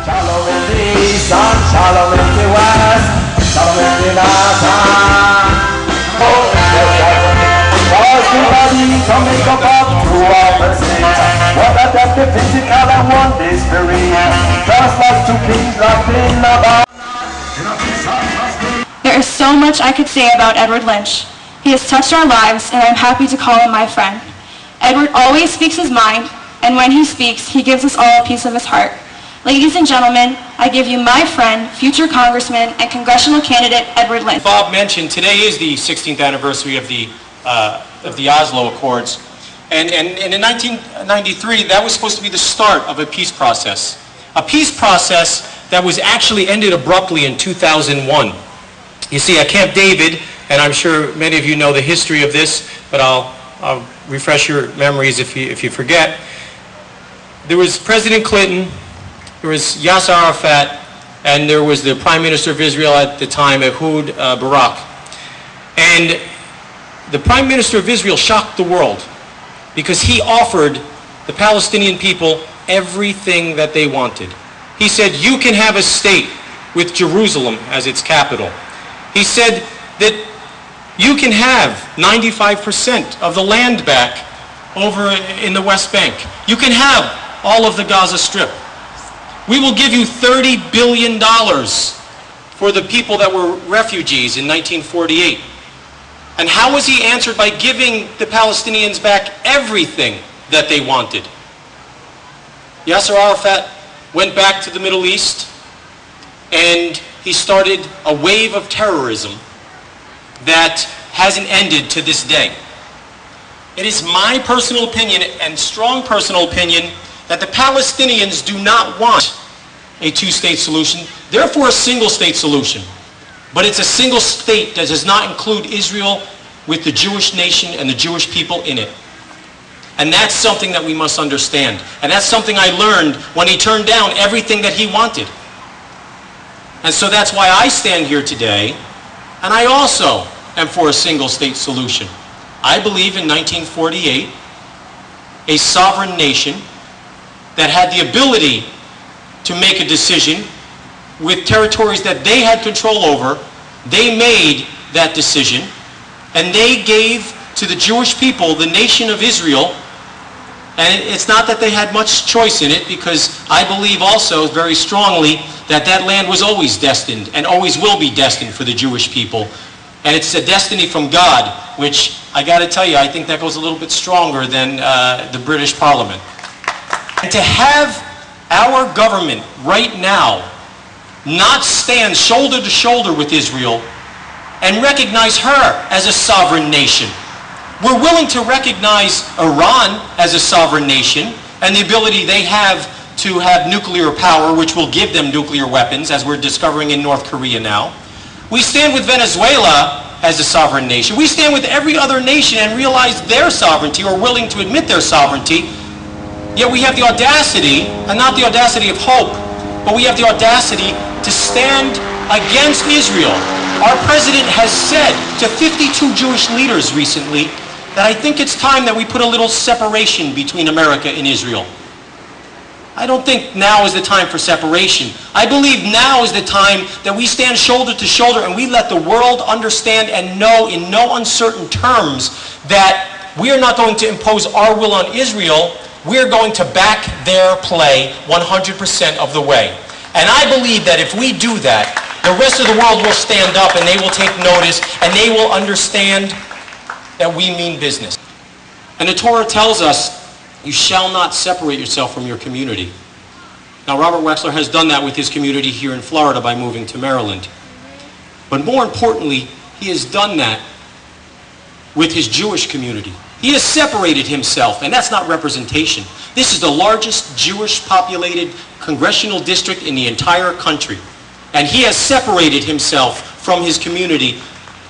Shalom in the east and shalom in the west, shalom in the north and oh, cause the body to make up of two opposites. One of them the physical and one the spirit. Just like two kings locked in a bar. There is so much I could say about Edward Lynch. He has touched our lives, and I'm happy to call him my friend. Edward always speaks his mind, and when he speaks, he gives us all a piece of his heart. Ladies and gentlemen, I give you my friend, future Congressman and Congressional Candidate Edward Lynch. Bob mentioned today is the 16th anniversary of the Oslo Accords, and in 1993 that was supposed to be the start of a peace process that was actually ended abruptly in 2001. You see, at Camp David, and I'm sure many of you know the history of this, but I'll refresh your memories if you forget. There was President Clinton, there was Yasser Arafat, and there was the Prime Minister of Israel at the time, Ehud Barak. And the Prime Minister of Israel shocked the world because he offered the Palestinian people everything that they wanted. He said, you can have a state with Jerusalem as its capital. He said that you can have 95% of the land back over in the West Bank. You can have all of the Gaza Strip. We will give you $30 billion for the people that were refugees in 1948. And how was he answered? By giving the Palestinians back everything that they wanted. Yasser Arafat went back to the Middle East and he started a wave of terrorism that hasn't ended to this day. It is my personal opinion and strong personal opinion that the Palestinians do not want a two-state solution, therefore a single-state solution. But it's a single state that does not include Israel with the Jewish nation and the Jewish people in it. And that's something that we must understand. And that's something I learned when he turned down everything that he wanted. And so that's why I stand here today, and I also am for a single-state solution. I believe in 1948, a sovereign nation that had the ability to make a decision with territories that they had control over, they made that decision, and they gave to the Jewish people the nation of Israel. And it's not that they had much choice in it, because I believe also very strongly that that land was always destined and always will be destined for the Jewish people. And it's a destiny from God, which I got to tell you, I think that goes a little bit stronger than the British Parliament. And to have our government right now not stand shoulder to shoulder with Israel and recognize her as a sovereign nation. We're willing to recognize Iran as a sovereign nation and the ability they have to have nuclear power, which will give them nuclear weapons, as we're discovering in North Korea now. We stand with Venezuela as a sovereign nation. We stand with every other nation and realize their sovereignty, or willing to admit their sovereignty. Yet we have the audacity, and not the audacity of hope, but we have the audacity to stand against Israel. Our president has said to 52 Jewish leaders recently that I think it's time that we put a little separation between America and Israel. I don't think now is the time for separation. I believe now is the time that we stand shoulder to shoulder and we let the world understand and know in no uncertain terms that we are not going to impose our will on Israel. We're going to back their play 100% of the way. And I believe that if we do that, the rest of the world will stand up and they will take notice and they will understand that we mean business. And the Torah tells us, you shall not separate yourself from your community. Now, Robert Wexler has done that with his community here in Florida by moving to Maryland. But more importantly, he has done that with his Jewish community. He has separated himself, and that's not representation. This is the largest Jewish populated congressional district in the entire country. And he has separated himself from his community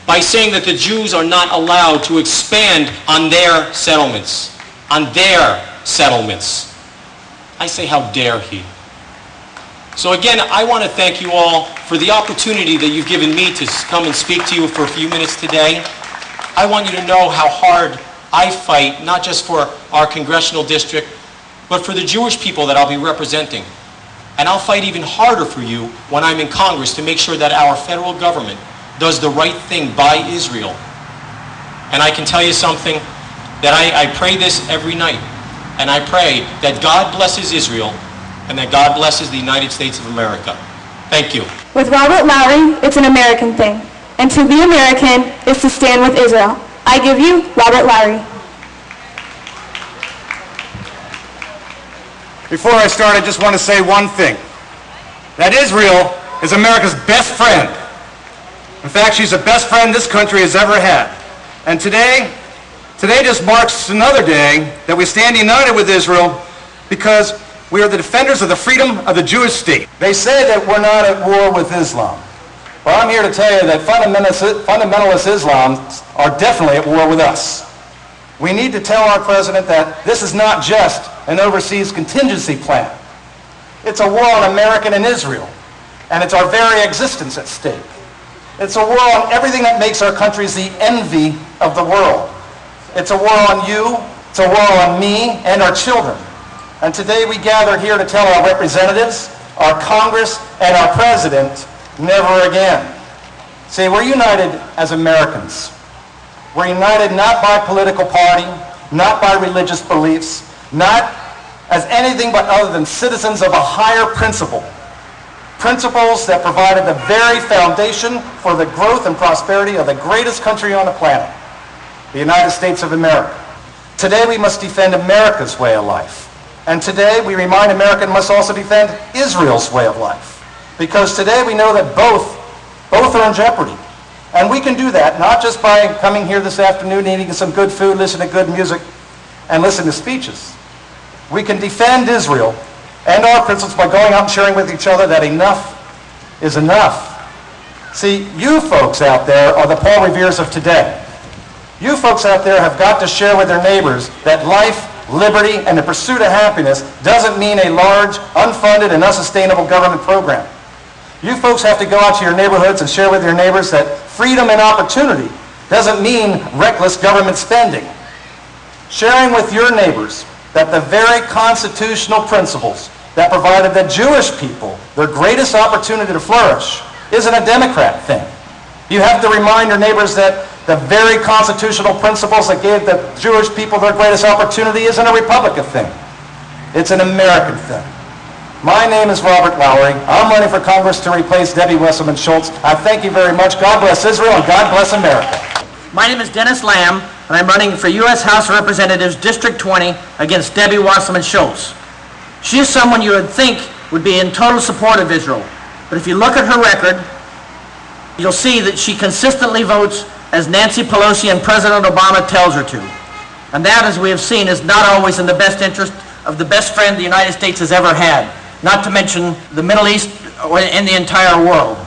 by saying that the Jews are not allowed to expand on their settlements. On their settlements. I say, how dare he? So again, I want to thank you all for the opportunity that you've given me to come and speak to you for a few minutes today. I want you to know how hard I fight, not just for our congressional district, but for the Jewish people that I'll be representing. And I'll fight even harder for you when I'm in Congress to make sure that our federal government does the right thing by Israel. And I can tell you something, that I pray this every night. And I pray that God blesses Israel and that God blesses the United States of America. Thank you. With Robert Lowry, it's an American thing. And to be American is to stand with Israel. I give you Robert Lowry. Before I start, I just want to say one thing. That Israel is America's best friend. In fact, she's the best friend this country has ever had. And today just marks another day that we stand united with Israel because we are the defenders of the freedom of the Jewish state. They say that we're not at war with Islam. Well, I'm here to tell you that fundamentalist Islam are definitely at war with us. We need to tell our president that this is not just an overseas contingency plan. It's a war on America and Israel, and it's our very existence at stake. It's a war on everything that makes our countries the envy of the world. It's a war on you, it's a war on me and our children. And today we gather here to tell our representatives, our Congress, and our president, never again. See, we're united as Americans. We're united not by political party, not by religious beliefs, not as anything but other than citizens of a higher principle. Principles that provided the very foundation for the growth and prosperity of the greatest country on the planet, the United States of America. Today we must defend America's way of life. And today we remind America must also defend Israel's way of life. Because today we know that both are in jeopardy. And we can do that not just by coming here this afternoon, eating some good food, listening to good music, and listening to speeches. We can defend Israel and our principles by going out and sharing with each other that enough is enough. See, you folks out there are the Paul Reveres of today. You folks out there have got to share with their neighbors that life, liberty, and the pursuit of happiness doesn't mean a large, unfunded, and unsustainable government program. You folks have to go out to your neighborhoods and share with your neighbors that freedom and opportunity doesn't mean reckless government spending. Sharing with your neighbors that the very constitutional principles that provided the Jewish people their greatest opportunity to flourish isn't a Democrat thing. You have to remind your neighbors that the very constitutional principles that gave the Jewish people their greatest opportunity isn't a Republican thing. It's an American thing. My name is Robert Lowry. I'm running for Congress to replace Debbie Wasserman Schultz. I thank you very much. God bless Israel and God bless America. My name is Dennis Lamb, and I'm running for U.S. House of Representatives District 20 against Debbie Wasserman Schultz. She is someone you would think would be in total support of Israel. But if you look at her record, you'll see that she consistently votes as Nancy Pelosi and President Obama tells her to. And that, as we have seen, is not always in the best interest of the best friend the United States has ever had, not to mention the Middle East and the entire world.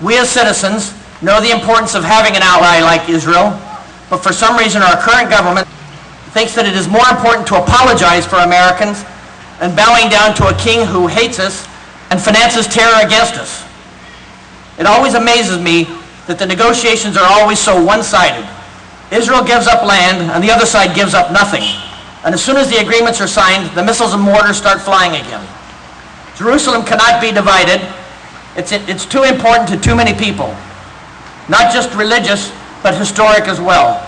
We as citizens know the importance of having an ally like Israel, but for some reason our current government thinks that it is more important to apologize for Americans and bowing down to a king who hates us and finances terror against us. It always amazes me that the negotiations are always so one-sided. Israel gives up land and the other side gives up nothing. And as soon as the agreements are signed, the missiles and mortars start flying again. Jerusalem cannot be divided. It's too important to too many people. Not just religious, but historic as well.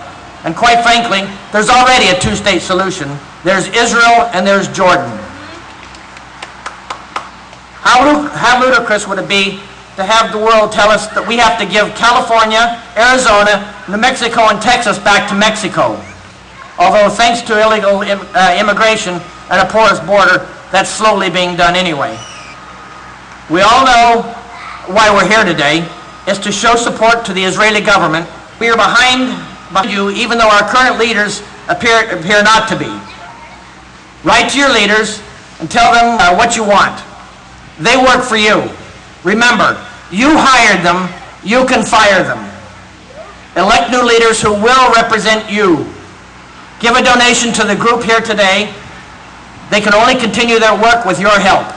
And quite frankly, there's already a two-state solution. There's Israel and there's Jordan. How ludicrous would it be to have the world tell us that we have to give California, Arizona, New Mexico, and Texas back to Mexico? Although thanks to illegal immigration and a porous border, that's slowly being done anyway. We all know why we're here today. Is to show support to the Israeli government. We are behind you, even though our current leaders appear not to be. Write to your leaders and tell them what you want. They work for you. Remember, you hired them, you can fire them. Elect new leaders who will represent you. Give a donation to the group here today. They can only continue their work with your help.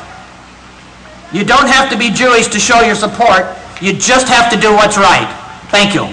You don't have to be Jewish to show your support. You just have to do what's right. Thank you.